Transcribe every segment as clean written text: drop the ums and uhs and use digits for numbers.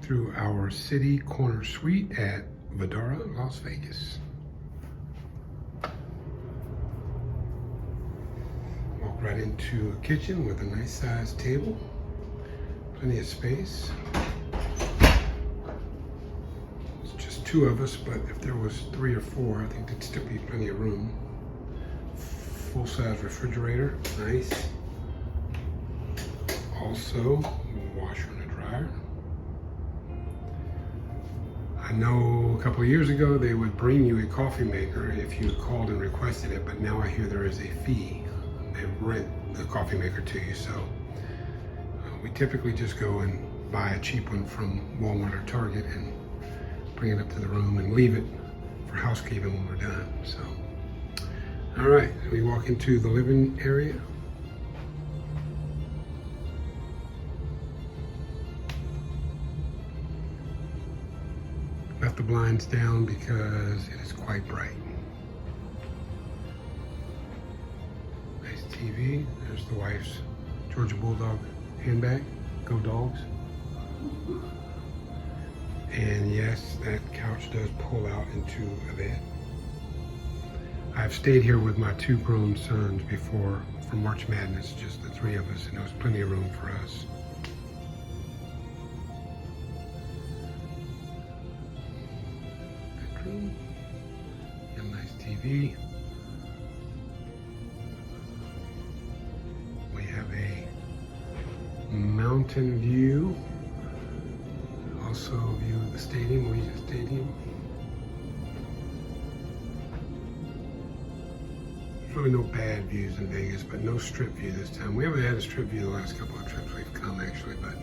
through our city corner suite at Vdara, Las Vegas. Walk right into a kitchen with a nice sized table, plenty of space. It's just two of us, but if there was 3 or 4, I think there'd still be plenty of room. Full-size refrigerator, nice. Also, a washer and a dryer. I know a couple of years ago they would bring you a coffee maker if you called and requested it, but now I hear there is a fee. They rent the coffee maker to you, so we typically just go and buy a cheap one from Walmart or Target and bring it up to the room and leave it for housekeeping when we're done. So, all right, we walk into the living area. Left the blinds down because it is quite bright. Nice TV. There's the wife's Georgia Bulldog handbag. Go Dogs. And yes, that couch does pull out into a bed. I've stayed here with my 2 grown sons before for March Madness, just the 3 of us, and there was plenty of room for us. Bedroom, a nice TV. We have a mountain view, also a view of the stadium, Legion Stadium. Really no bad views in Vegas, but no strip view this time. We haven't had a strip view the last couple of trips we've come actually, but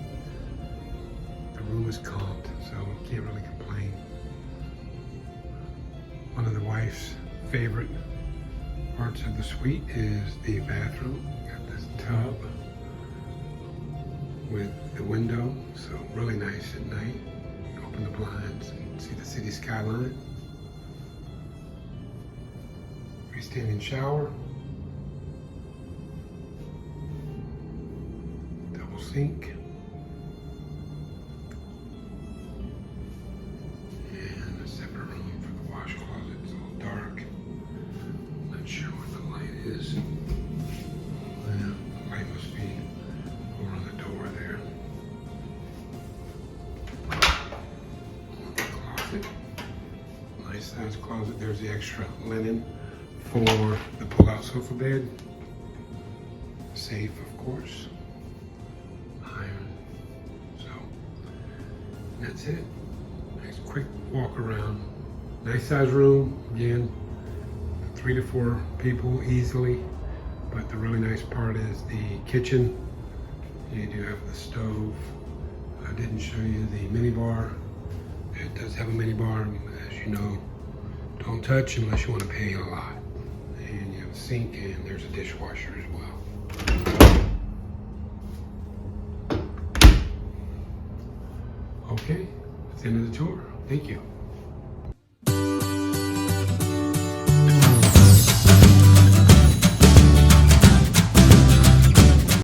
the room is comped, so can't really complain. One of the wife's favorite parts of the suite is the bathroom. Got this tub with the window, so really nice at night. Open the blinds and see the city skyline. Freestanding shower, double sink, and a separate room for the wash closet. It's a little dark. Not sure what the light is. Yeah, the light must be over on the door there. Closet, nice size closet. There's the extra linen for the pull-out sofa bed. Safe, of course. Iron. So, that's it. Nice quick walk around. Nice size room. Again, 3 to 4 people easily. But the really nice part is the kitchen. You do have the stove. I didn't show you the mini bar. It does have a mini bar, as you know. Don't touch unless you want to pay a lot. And you have a sink, and there's a dishwasher as well. Okay, that's the end of the tour. Thank you.